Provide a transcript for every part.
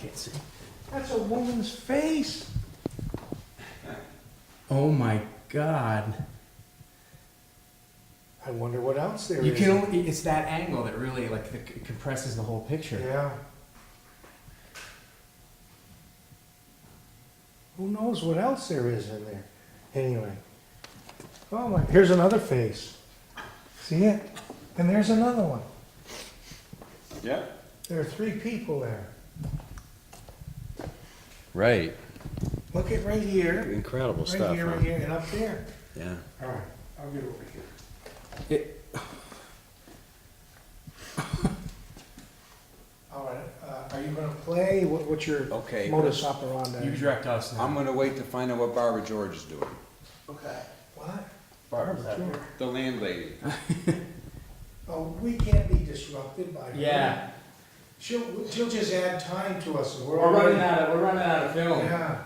can't see. That's a woman's face. Oh my God. I wonder what else there You is. can only, it's that angle that really like it compresses the whole picture. Yeah. Who knows what else there is in there? Anyway. Oh my, here's another face. See it? And there's another one. Yeah. There are 3 people there. Right. Look at right here. Incredible Right stuff. here, huh? right here, and up there. Yeah. All right, I'll get over here. It, All right, are you gonna play? What's your Okay. modus operandi? you direct us now. I'm gonna wait to find out what Barbara George is doing. Okay. What? Barbara's out here. The landlady. Oh, we can't be disrupted by her. Yeah. She'll just add time to us. We're running out of film. Yeah.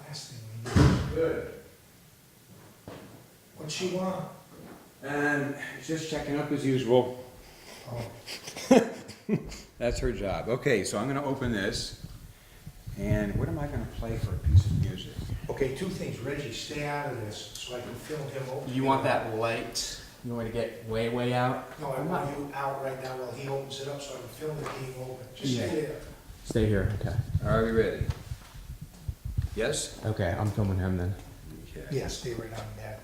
Last thing we need. Good. What's she want? And just checking up as usual. Oh, That's her job. Okay, so I'm gonna open this. And what am I gonna play for a piece of music? okay, 2 things. Reggie, stay out of this so I can film him open. You want that light? You want me to get way out? No, I want you out right now while he opens it up so I can film it being open. Just Yeah. stay there. Stay here. Okay. Are we ready? Yes? Okay, I'm filming him then. Okay. Yeah, stay right on that.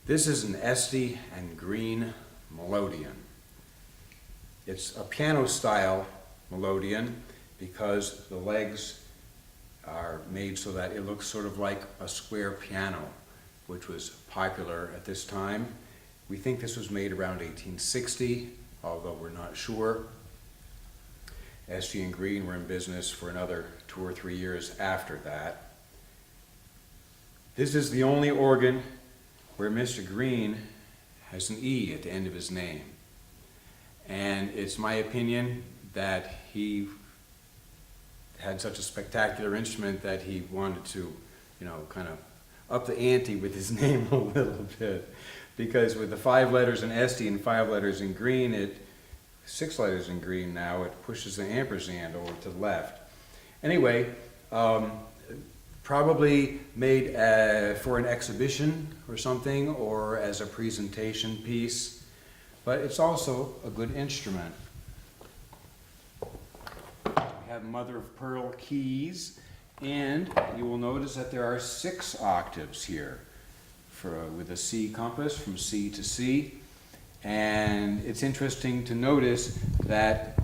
This is an Esty and Green melodeon. It's a piano style melodeon because the legs are made so that it looks sort of like a square piano, which was popular at this time. We think this was made around 1860, although we're not sure. Esty and Green were in business for another 2 or 3 years after that. This is the only organ where Mr. Green has an E at the end of his name. And it's my opinion that he had such a spectacular instrument that he wanted to, you know, kind of up the ante with his name a little bit. Because with the 5 letters in Esty and 5 letters in Green, 6 letters in Green now, it pushes the ampersand over to the left. Anyway, probably made for an exhibition or something, or as a presentation piece, but it's also a good instrument. We have mother of pearl keys, and you will notice that there are 6 octaves here with a C compass from C to C. And it's interesting to notice that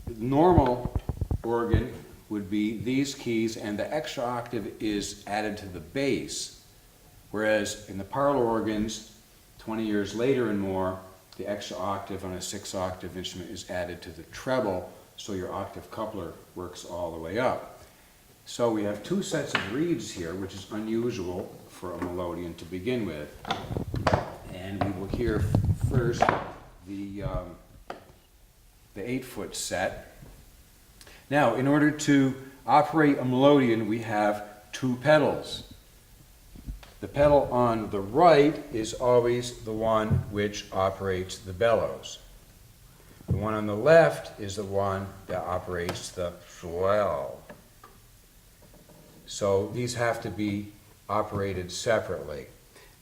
the normal organ would be these keys, and the extra octave is added to the bass. Whereas in the parlor organs, 20 years later and more, the extra octave on a 6-octave instrument is added to the treble, so your octave coupler works all the way up. So we have 2 sets of reeds here, which is unusual for a melodeon to begin with. And we will hear first the 8-foot set. Now, in order to operate a melodeon, we have 2 pedals. The pedal on the right is always the one which operates the bellows. The one on the left is the one that operates the swell. So these have to be operated separately.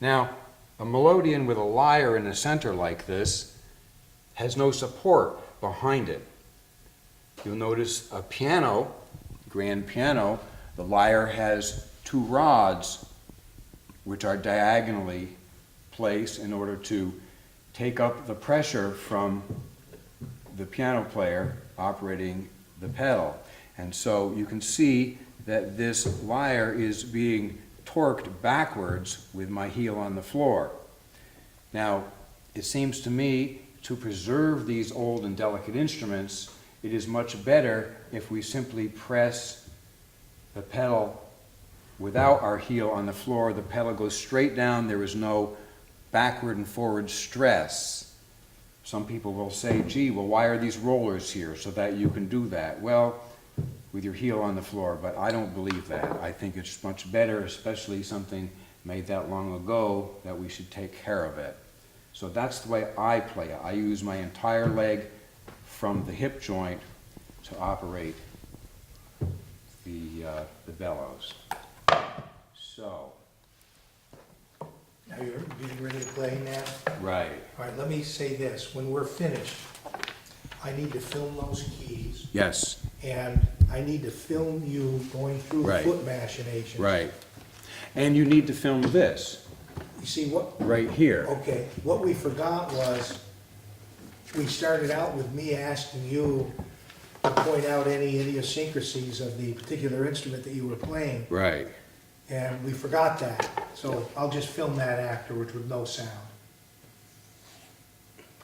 Now, a melodeon with a lyre in the center like this has no support behind it. You'll notice a piano, grand piano, the lyre has 2 rods which are diagonally placed in order to take up the pressure from the piano player operating the pedal. And so you can see that this lyre is being torqued backwards with my heel on the floor. Now, it seems to me to preserve these old and delicate instruments, it is much better if we simply press the pedal without our heel on the floor. The pedal goes straight down. There is no backward and forward stress. Some people will say, gee, well, why are these rollers here so that you can do that? Well, with your heel on the floor, but I don't believe that. I think it's much better, especially something made that long ago, that we should take care of it. So that's the way I play it. I use my entire leg from the hip joint to operate the bellows. So, Now you're getting ready to play now? right, All right, let me say this, when we're finished, I need to film those keys, yes, and I need to film you going through the Right. foot machinations. right. And you need to film this, You see, what, right here. okay, what we forgot was, we started out with me asking you to point out any idiosyncrasies of the particular instrument that you were playing, Right, and we forgot that. So I'll just film that afterwards with no sound.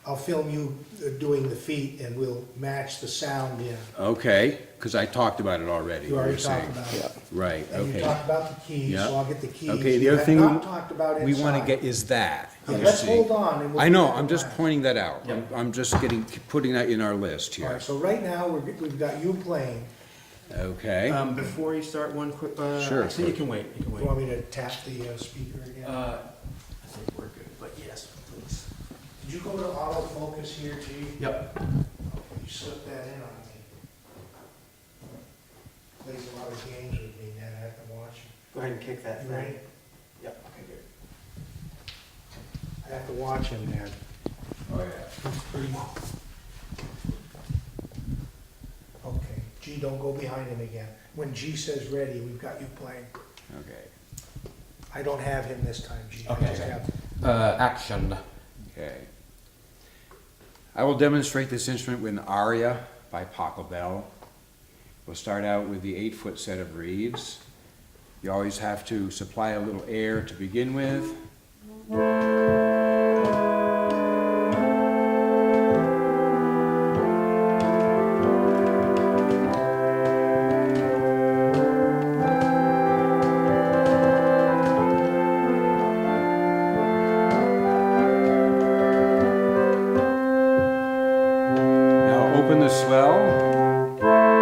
I'll film you doing the feet, and we'll match the sound in. okay, because I talked about it already. You already you're saying. talked about it. Right, And you okay. talked about the keys, Yeah. so I'll get the keys. Okay, the You other have thing not talked about we want to inside. get is that. Yeah, you let's see. hold on. And we'll I do know, that I'm just last. pointing that out. Yep. I'm just putting that in our list All right, here. so right now, we've got you playing. Okay, Before you start, one quick, Sure. actually, you can wait, you can You wait. want me to tap the speaker again? I think we're good, but yes, please. Did you go to autofocus here, G? Yep. Okay, you slipped that in on me. Plays a lot of games with me, Ned, I have to watch him. Go ahead and kick that You thing. ready? Yep, okay, good. I have to watch him, Ned. oh yeah. He's pretty. Okay, G, don't go behind him again. When G says ready, we've got you playing. Okay, I don't have him this time, G. I Okay. just have, Action. okay. I will demonstrate this instrument with an aria by Pachelbel. We'll start out with the 8-foot set of reeds. You always have to supply a little air to begin with. Now open the swell.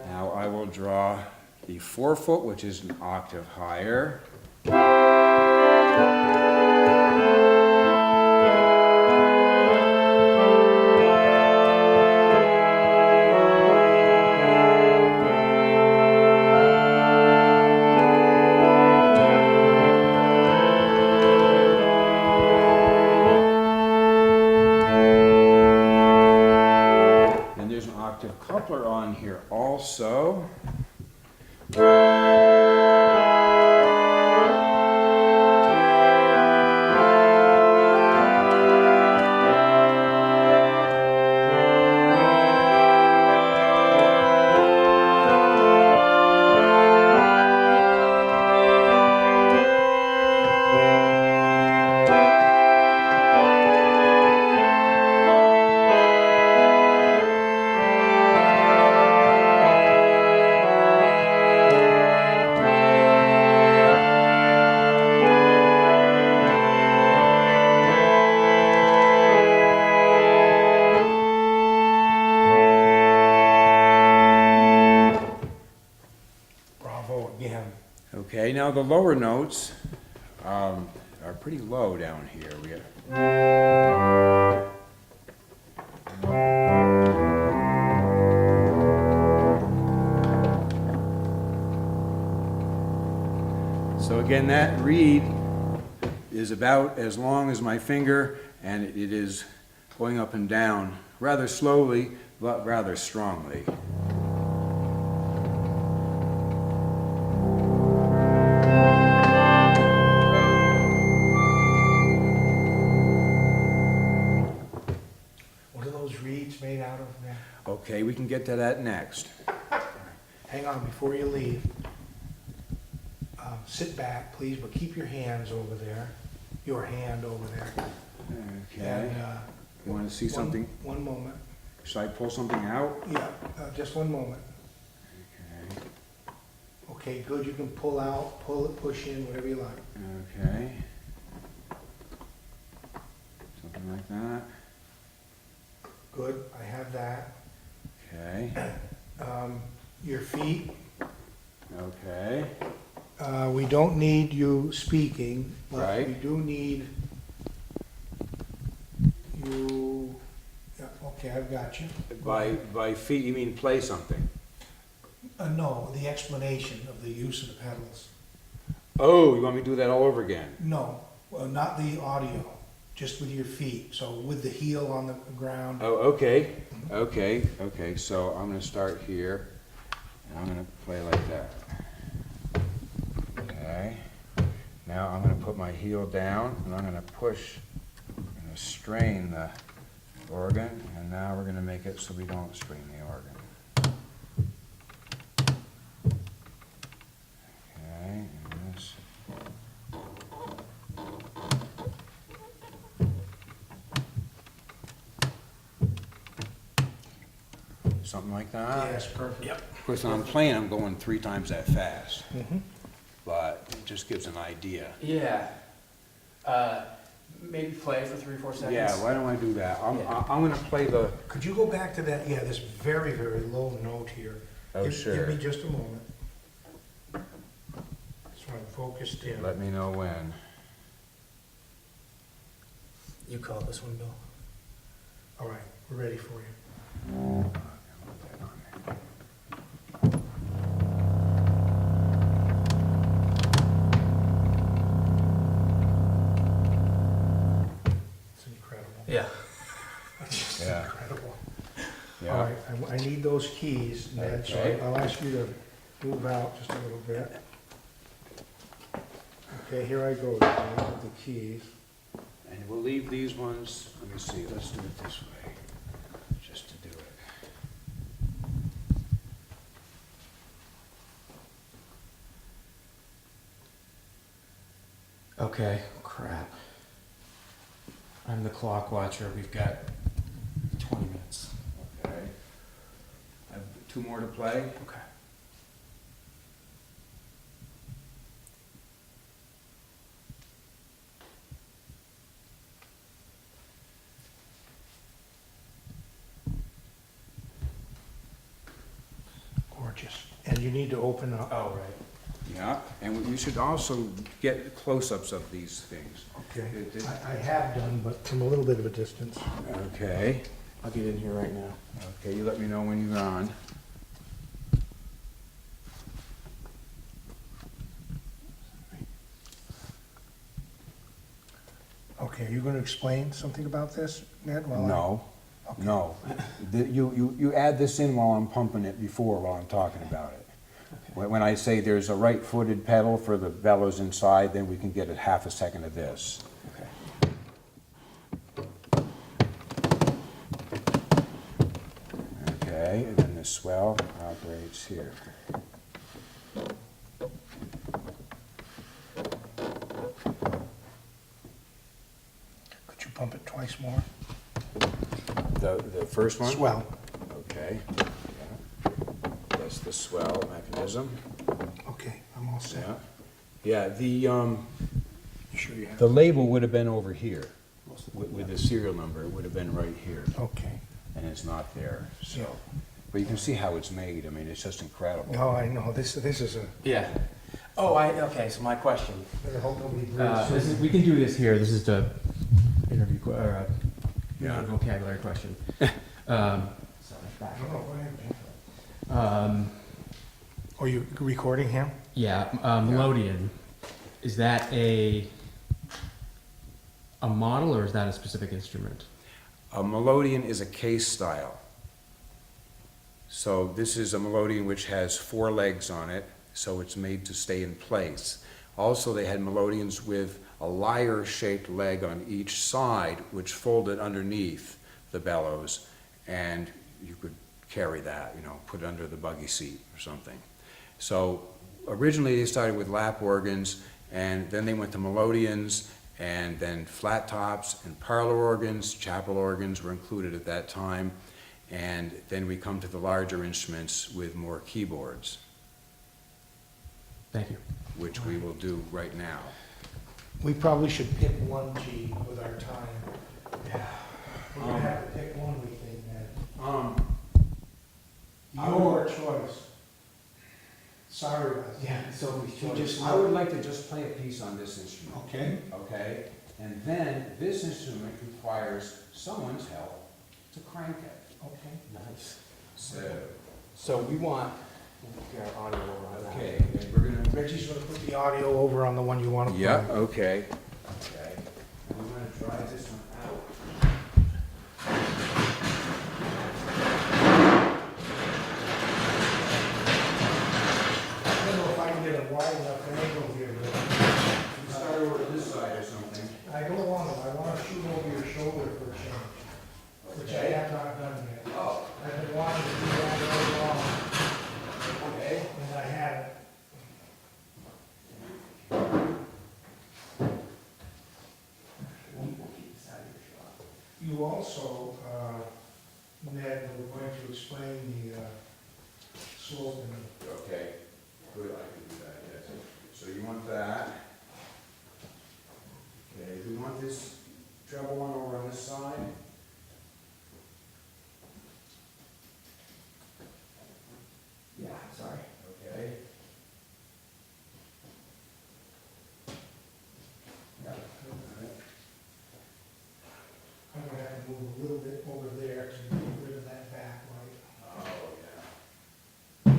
Now I will draw the 4-foot, which is an octave higher. And there's an octave coupler on here also. bravo again. Okay, now the lower notes are pretty low down here. We have, so again, that reed is about as long as my finger, and it is going up and down rather slowly, but rather strongly. What are those reeds made out of, Ned? Okay, we can get to that next. Hang on, before you leave, sit back, please, but keep your hands over there, your hand over there. Okay. And, You want to see something? One moment. Should I pull something out? Yeah, just one moment. Okay. Okay, good, you can pull out, pull it, push in, whatever you like. Okay. Something like that. Good, I have that. Okay. Your feet, Okay. we don't need you speaking, but Right. we do need you, yeah, okay, I've got you. By feet, you mean play something? No, the explanation of the use of the pedals. Oh, you want me to do that all over again? No, well, not the audio, just with your feet, so with the heel on the ground. Oh, okay. Okay, so I'm gonna start here, and I'm gonna play like that. Okay. Now I'm gonna put my heel down, and I'm gonna push, I'm gonna strain the organ, and now we're gonna make it so we don't strain the organ. Okay, and this. Something like that? Yes, perfect. Yep. Of course, when I'm playing, I'm going 3 times that fast, Mhm. but it just gives an idea. Yeah. Maybe play for 3 or 4 seconds. Yeah, why don't I do that? I'm gonna play the, Could you go back to that, yeah, this very, very low note here? oh, Give sure. me just a moment. So I'm focused in. Let me know when. You call this one, Bill. All right, we're ready for you. Put that on there. It's incredible. Yeah. It's just Yeah. incredible. All Yeah, right, I need those keys, Ned, so Okay. I'll ask you to move out just a little bit. Okay, here I go, with the keys. and we'll leave these ones, let me see, let's do it this way, just to do it. Okay, crap. I'm the clock watcher. We've got 20 minutes. Okay. I have 2 more to play. Okay. Gorgeous. And you need to open up. Oh, right. Yeah, and we should also get close-ups of these things. Okay. It- I have done, but from a little bit of a distance. Okay. I'll get in here right now. Okay, you let me know when you're on. Okay, are you gonna explain something about this, Ned? while I- No, Okay. no. You add this in while I'm pumping it before, while I'm talking about it. When I say there's a right-footed pedal for the bellows inside, then we can get a half a second of this. Okay. Okay, and then the swell operates here. Could you pump it twice more? The first one? Swell. Okay. Yeah. That's the swell mechanism. Okay, I'm all set. Yeah. Yeah, You sure you have? the label would have been over here. With the serial number, it would have been right here, Okay. and it's not there, so. Yeah. But you can see how it's made, I mean, it's just incredible. No, I know, this is a, Yeah. Oh, okay, so my question. I hope nobody breathes. This is, we can do this here. This is the interview, or Yeah. vocabulary question. Sorry, back. No, no, go ahead. Are you recording him? Yeah, Melodian, is that a model or is that a specific instrument? A melodeon is a case style. So this is a melodeon which has 4 legs on it, so it's made to stay in place. Also, they had melodeons with a lyre-shaped leg on each side, which folded underneath the bellows, and you could carry that, you know, put it under the buggy seat or something. So originally they started with lap organs, and then they went to melodeons, and then flat tops and parlor organs. Chapel organs were included at that time, and then we come to the larger instruments with more keyboards, Thank you. which we will do right now. We probably should pick one, G, with our time. We're gonna have to pick one, we think, Ned. Your choice. Sorry about that. Yeah, so We just- I would like to just play a piece on this instrument. Okay. Okay, and then this instrument requires someone's help to crank it. Okay. Nice. So, We want our audio over on that. okay, and we're gonna. Reggie's gonna put the audio over on the one you wanna play. Yeah, okay. Okay, and we're gonna try this one out. I don't know if I can get a wide enough angle here, but You start over to this side or something. I don't want to. I want to shoot over your shoulder for a change, which I have not done yet. Oh, I've been wanting to do that all along, okay. and I haven't. You also, Ned, were going to explain the slope and Okay, good, I can do that, yes. So you want that. Okay, we want this treble one over on this side. Yeah, sorry. Okay. Yeah. I'm gonna have to move a little bit over there to get rid of that backlight. Oh, yeah.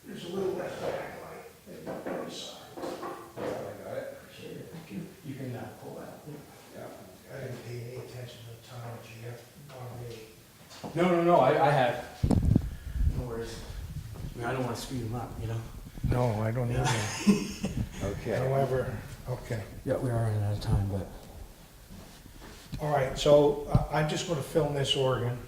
There's a little less backlight than the other side. I got it. You can pull that. Yeah. I didn't pay any attention to the time, Jeff, on No, I have. No worries. I mean, I don't want to speed them up, you know? No, I don't either. Okay. However, okay. Yeah, we are running out of time, but. All right, so I'm just gonna film this organ.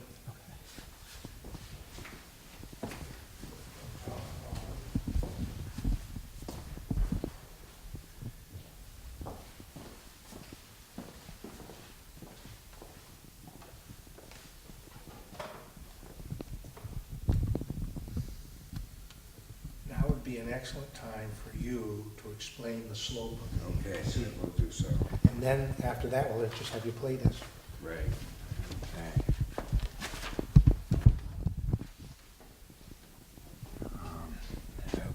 Now would be an excellent time for you to explain the slope of the Okay, so we'll do so. And then, after that, we'll just have you play this. Right. Okay.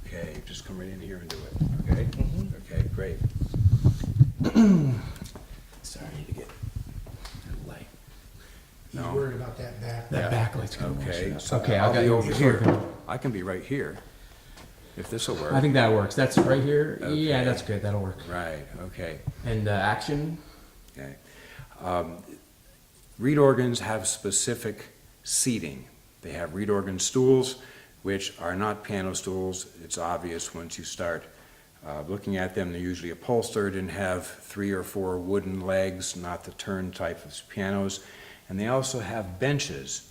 Okay, just come right in here and do it, okay? Mhm. Okay, great. Sorry, I need to get a light. He's No. worried about that back. That backlight's gonna work. Okay, so- so Okay, I'll got be you over just working. here. I can be right here, if this'll work. I think that works. That's right here. Yeah, Okay. that's good. That'll work. Right, okay, And action. okay. Reed organs have specific seating. They have reed organ stools, which are not piano stools. It's obvious once you start looking at them. They're usually upholstered and have 3 or 4 wooden legs, not the turn type of pianos. And they also have benches.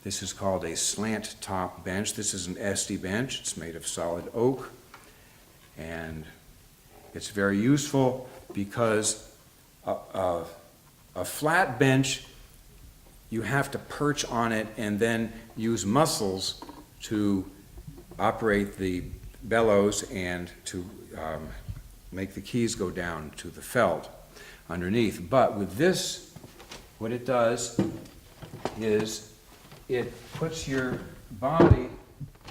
This is called a slant top bench. This is an Esty bench. It's made of solid oak. And it's very useful because a flat bench, you have to perch on it and then use muscles to operate the bellows and to make the keys go down to the felt underneath. But with this, what it does is it puts your body,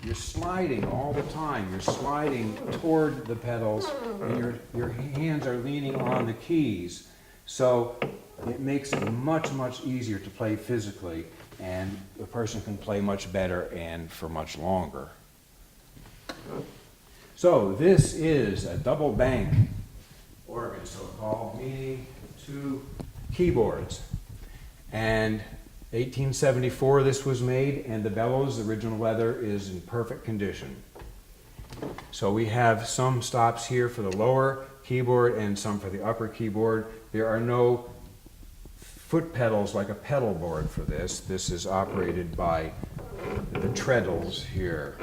you're sliding all the time. You're sliding toward the pedals and your hands are leaning on the keys. So it makes it much, much easier to play physically, and the person can play much better and for much longer. So this is a double bank organ, so-called, meaning 2 keyboards. And 1874 this was made, and the bellows, the original leather, is in perfect condition. So we have some stops here for the lower keyboard and some for the upper keyboard. There are no foot pedals like a pedal board for this. This is operated by the treadles here.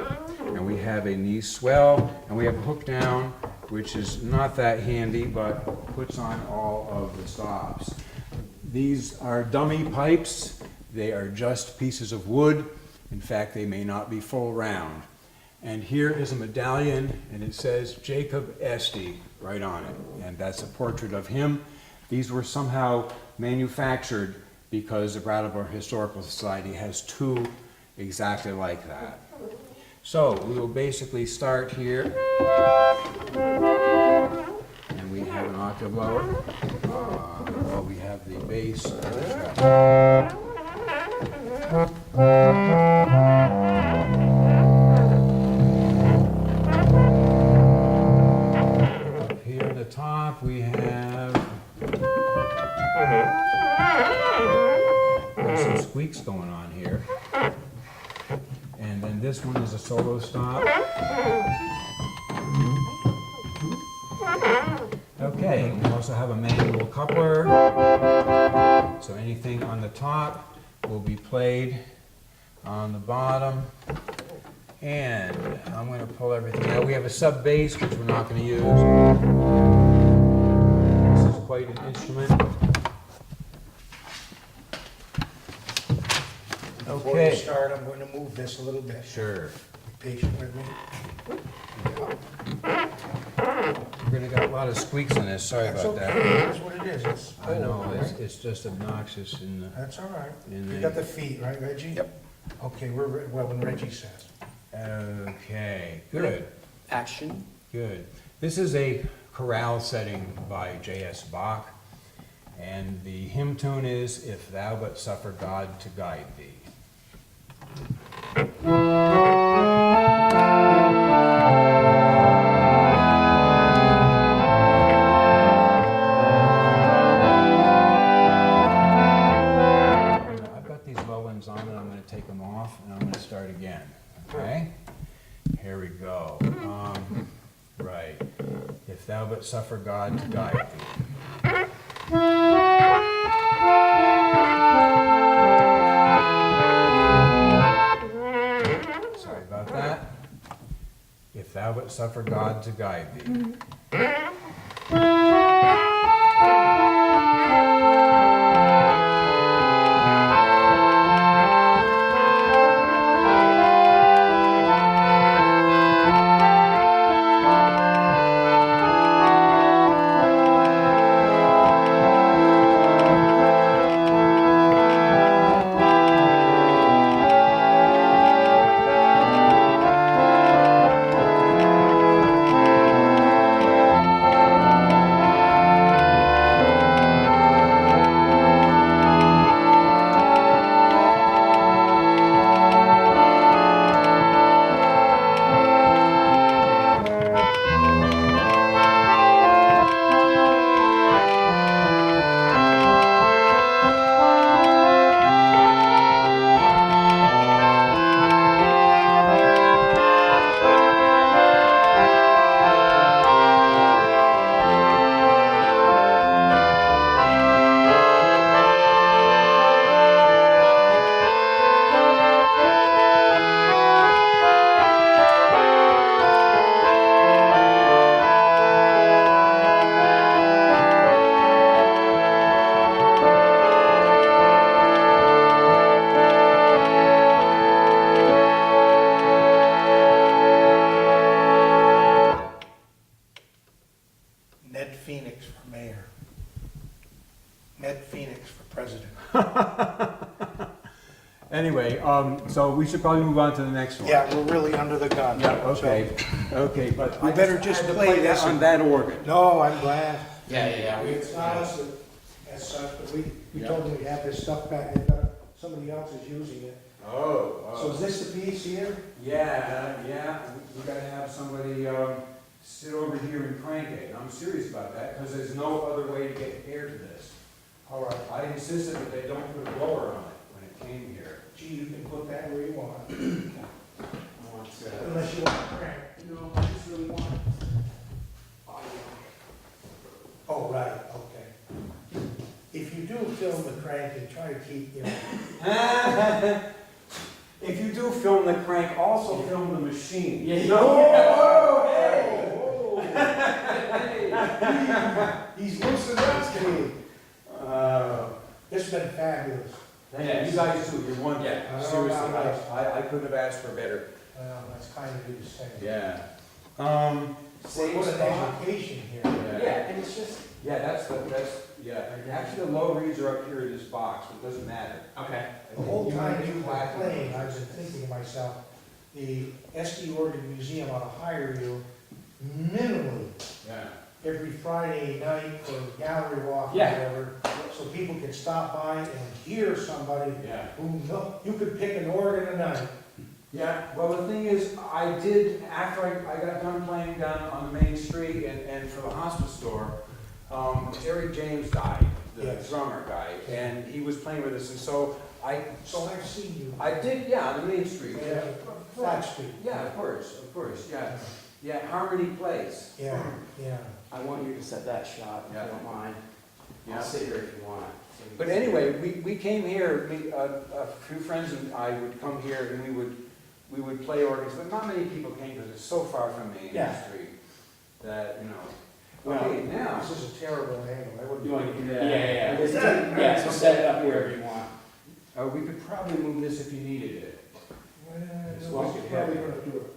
and we have a knee swell, and we have a hook down, which is not that handy, but puts on all of the stops. These are dummy pipes. They are just pieces of wood. In fact, they may not be full round. And here is a medallion, and it says Jacob Esty right on it, and that's a portrait of him. These were somehow manufactured because the Brattleboro Historical Society has two exactly like that. So we will basically start here, and we have an octave lower. Well, we have the bass. Up here at the top, we have some squeaks going on here. And then this one is a solo stop. Okay, we also have a manual coupler. So anything on the top will be played on the bottom. And I'm going to pull everything out. We have a sub bass, which we're not going to use. This is quite an instrument. Before you start, I'm going to move this a little bit. Sure. Be patient with me. We're going to get a lot of squeaks in this. Sorry That's about okay, that. that's what it is. It's I know, old, right? it's just obnoxious in the... That's all right. In You the- got the feet, right, Reggie? Yep. Okay, well, when Reggie says. Okay, good, Action. good. This is a chorale setting by J.S. Bach, and the hymn tune is, "If Thou But Suffer God to Guide Thee." I've got these low ends on, and I'm going to take them off, and I'm going to start again. Okay? Here we go. Right. If thou but suffer God to guide thee. Sorry about that. If thou but suffer God to guide thee. Ned Phoenix for mayor. Ned Phoenix for president. Anyway, so we should probably move on to the next one. Yeah, we're really under the gun. Yeah, okay, okay, but We I better just had to play that this. on that organ. No, I'm glad. Yeah. It's not us as such, but we Yeah. told them we have this stuff back, they've got, somebody else is using it. Oh, So is this the piece here? yeah, we gotta have somebody, sit over here and crank it. And I'm serious about that, because there's no other way to get air to this. All right. I insisted that they don't put a blower on it when it came here. Gee, you can put that where you want, I want, unless you want to crank. no, I just really want Oh, right, okay. If you do film the crank and try to keep, If you do do film the crank, also film the machine. Yeah. He's loose and rusty. This has been fabulous. Thank you. You guys too, you're wonderful. Yeah. Seriously, I couldn't have asked for better. Well, that's kind of you to say. Yeah. What an education here. Yeah, and it's just, yeah, that's, actually the low reeds are up here in this box, but it doesn't matter. Okay. The whole time you were playing, I've been thinking to myself, the SD Organ Museum ought to hire you minimally Yeah. every Friday night for gallery walk or Yeah. whatever, so people can stop by and hear somebody Yeah. who you could pick an organ a night. Yeah, well, the thing is, I did, after I got done playing down on the main street and for the hospice store, Terry James died, the Yes. drummer guy, and he was playing with us, and so So I've seen you. I did, yeah, on the main street. Yeah, Flat Street. Yeah, of course, yeah. Yeah, Harmony Place. Yeah, yeah. I want you to set that shot, if Yeah. you don't mind. Yeah. I'll sit here if you want. But anyway, we came here, a few friends and I would come here and we would play organs, but not many people came because it's so far from me in the Yeah. street that, you know. Well, Okay, now, This is a terrible angle. I wouldn't. You want to do that? Yeah. Yeah, so set it up wherever you want. we could probably move this if you needed it. Well, this is probably gonna do it.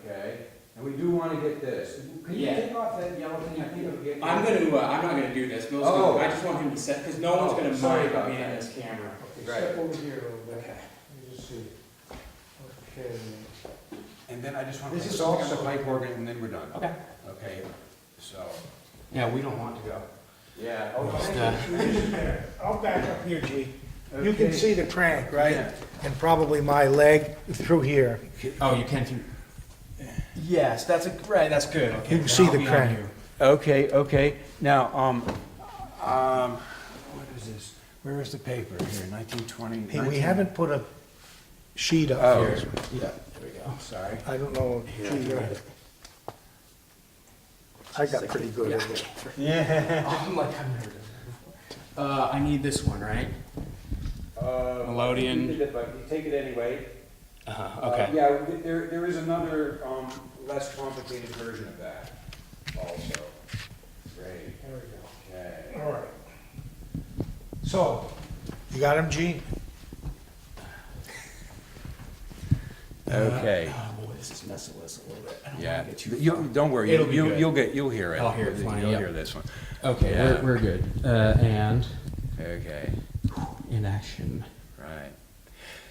Okay, and we do want to get this. Can you Yeah. take off that yellow thing? I think it'll get. I'm not gonna do this. Bill's Oh. I just want him to set, because no one's gonna Sorry mind about being that. in this camera. Okay, Right. step over here a little bit. Okay. Let me just see. Okay. And then I just want to This put is something on the also- pipe organ and then we're done. Okay. Okay, so, Yeah, we don't want to go. yeah. I'll back up here, G. You Okay. can see the crank, right? Yeah. And probably my leg through here. Oh, you can through. Yes, that's right. That's good. Okay. You can see I'll the be on crank. you. Okay. Now, what is this? Where is the paper here? 1920? Hey, we haven't put a sheet up Oh, here. Yeah, there we go. sorry. I don't know. Gee, I got pretty good at it. Yeah. I'm like, I'm nervous. I need this one, right? Melodian. You take it anyway. Okay. Yeah, there is another, less complicated version of that also. Great, There we go. okay. All right. So, you got him, G? Okay, Oh boy, this is messing with us a little bit. I don't yeah. wanna get too You, don't worry, It'll be good. you'll hear it. I'll hear it fine, You'll yep. hear this one. Okay, Yeah. we're good. And Okay. in action. Right.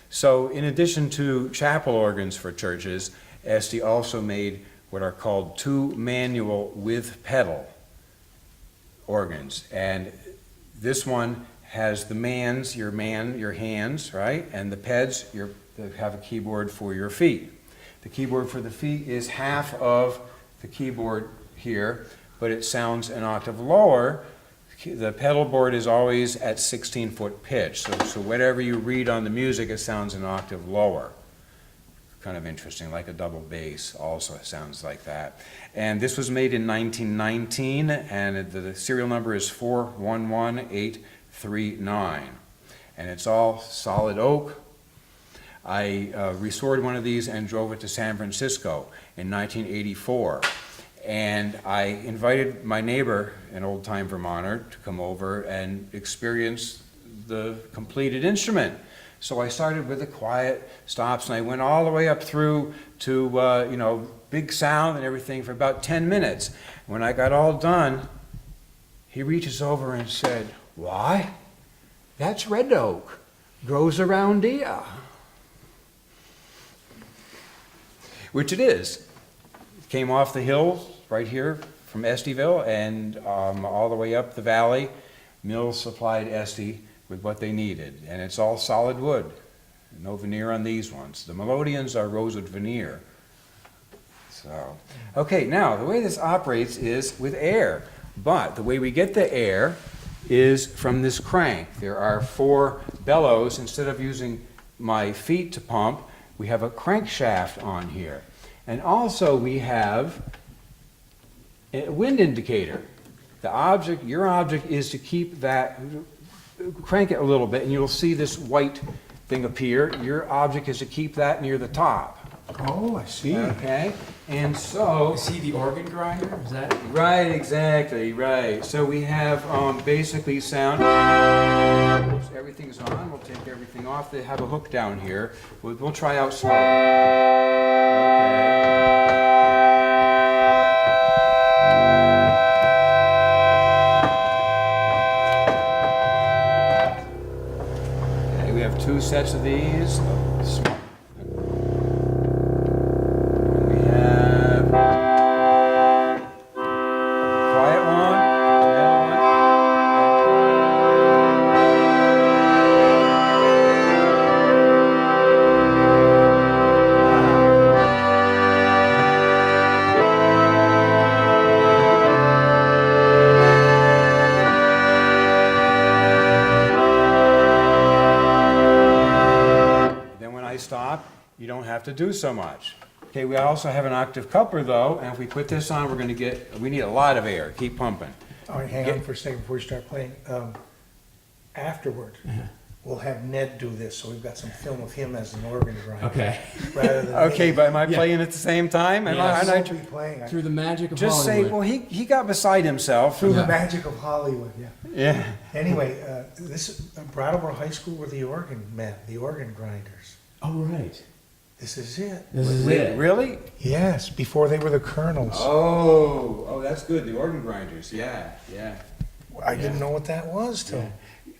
So in addition to chapel organs for churches, Esty also made what are called two manual with pedal organs. And this one has the your hands, right? And the peds, they have a keyboard for your feet. The keyboard for the feet is half of the keyboard here, but it sounds an octave lower. The pedal board is always at 16-foot pitch, so whatever you read on the music, it sounds an octave lower. Kind of interesting, like a double bass also sounds like that. And this was made in 1919, and the serial number is 411839. And it's all solid oak. I restored one of these and drove it to San Francisco in 1984. And I invited my neighbor, an old-time Vermonter, to come over and experience the completed instrument. So I started with the quiet stops, and I went all the way up through to, big sound and everything for about 10 minutes. When I got all done, he reaches over and said, "Why? That's red oak. Grows around here." Which it is. Came off the hills right here from Estyville and all the way up the valley. Mills supplied Esty with what they needed, and it's all solid wood. No veneer on these ones. The Melodians are rosewood veneer. So, okay, now the way this operates is with air, but the way we get the air is from this crank. There are 4 bellows. Instead of using my feet to pump, we have a crankshaft on here. And also we have a wind indicator. Your object is to keep that, crank it a little bit, and you'll see this white thing appear. Your object is to keep that near the top. Oh, I see. Okay, and so. Is he the organ grinder? Is that? Right, exactly, right. So we have basically sound. Oops, everything's on. We'll take everything off. They have a hook down here. We'll try out slow. Okay, we have 2 sets of these. We have quiet one, middle one. Then when I stop, you don't have to do so much. Okay, we also have an octave coupler though, and if we put this on, we need a lot of air. Keep pumping. All right, hang on for a second before we start playing. Afterward, we'll have Ned do this, so we've got some film of him as an organ grinder. Okay. Rather than Okay, me. but am I Yeah. playing at the same time? Am Yes. I I won't be playing. Through the magic of just say, Hollywood. well, he got beside himself. Through Yeah. the magic of Hollywood, yeah. Yeah. Anyway, this is Brattleboro High School were the organ men, the organ grinders. Oh, right. This is it. This is it. Really? Yes, before they were the colonels. Oh, that's good. The organ grinders. Yeah. I didn't know what that was till.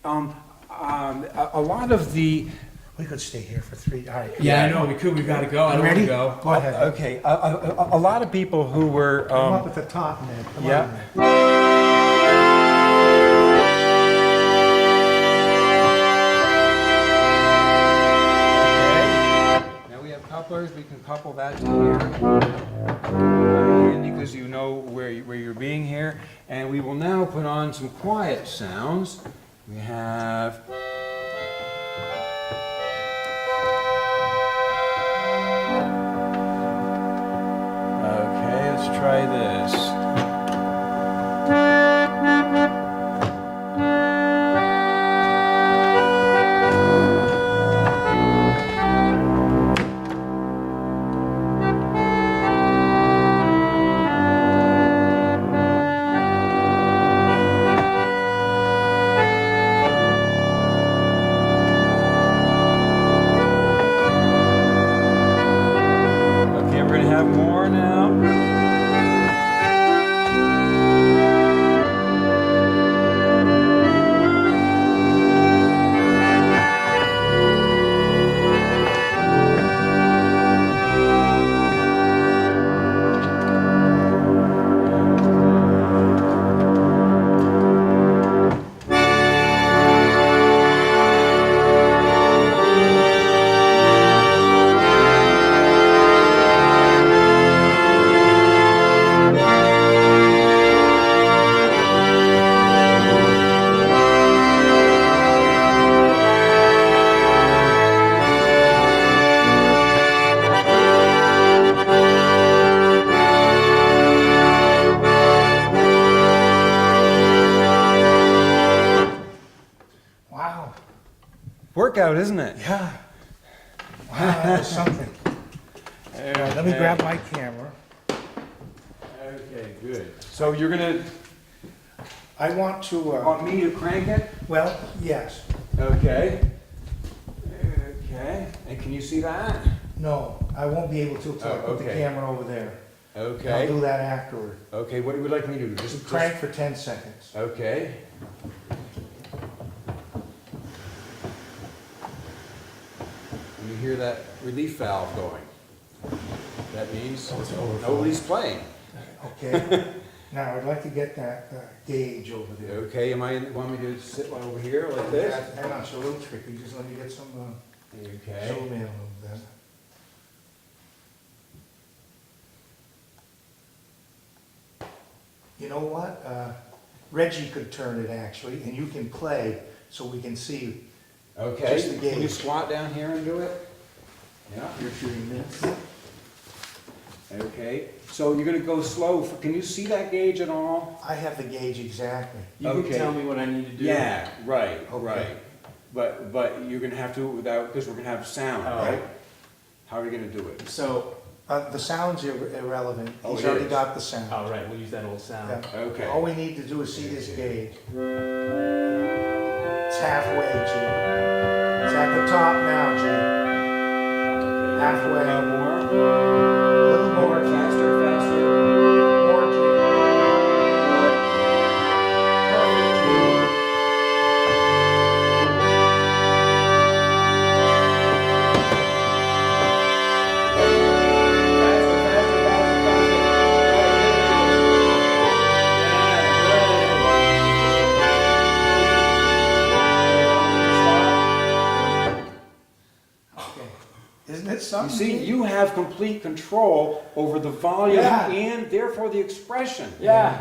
A lot of the. We could stay here for 3. All right. Yeah, I know. We could. We got to go. I don't want Ready? to go. Go ahead. Okay. A lot of people who were. Come up at the top, Ned. Come yeah. on, Ned. Now we have couplers, we can couple that to here. Handy because you know where you're being here. And we will now put on some quiet sounds. We have. Okay, let's try this. Okay, we're gonna have more now. Wow. Workout, isn't it? Yeah. Wow, that was something. All right, let me grab my camera. Okay, good. So you're gonna I want to, want me to crank it? well, yes. Okay. Okay. And can you see that? No, I won't be able to until I Oh, put the okay. camera over there. I'll Okay. do that afterward. Okay, what would you like me to do? Just Crank for 10 seconds. Okay. When you hear that relief valve going, that means nobody's playing. Okay? Now, I'd like to get that gauge over there. Okay, want me to sit one over here like this? Hang on, it's a little tricky, just let me get some Okay. zoom in over there. You know what? Reggie could turn it actually, and you can play so we can see. Okay, Just the can you gauge. squat down here and do it? Yeah. You're shooting this. Okay, so you're gonna go slow. Can you see that gauge at all? I have the gauge exactly. You Okay. can tell me what I need to do. Yeah, right, Okay. right. but you're gonna have to do it without, because we're gonna have sound, Oh. right? How are you gonna do it? So, The sound's irrelevant. Oh, He's it already is. got the sound. oh, right, we'll use that old sound. Yeah. Okay. All we need to do is see this gauge. It's halfway, G. It's at the top now, G. Halfway. Now more? A little more, Faster, faster. more, G. Faster, faster, faster, faster. Isn't it You something? see, G? you have complete control over the volume Yeah. and therefore the expression. Yeah.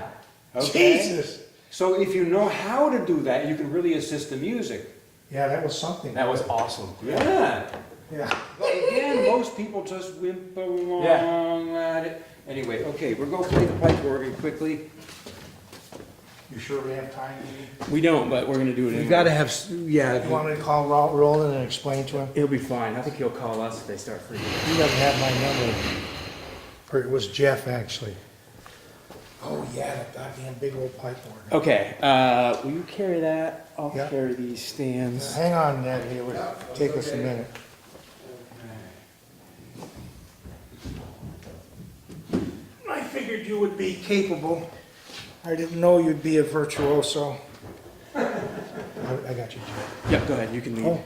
Okay? Jesus. So if you know how to do that, you can really assist the music. Yeah, that was something. That was awesome. Yeah. Yeah. But again, most people just wimp along at it. Anyway, okay, we're gonna play the pipe organ quickly. You sure we have time, G? We don't, but we're gonna do it You anyway. gotta have, You want me to call Roland and explain to him? He'll be fine. I think he'll call us if they start freaking. He doesn't have my number. Or it was Jeff, actually. Oh, yeah, that goddamn big old pipe organ. Okay, will you carry that? I'll Yeah. carry these stands. Hang on, Ned, here, it'll take us a minute. I figured you would be capable. I didn't know you'd be a virtuoso. I got you, Jeff. Yep, go ahead, you can lead. Oh,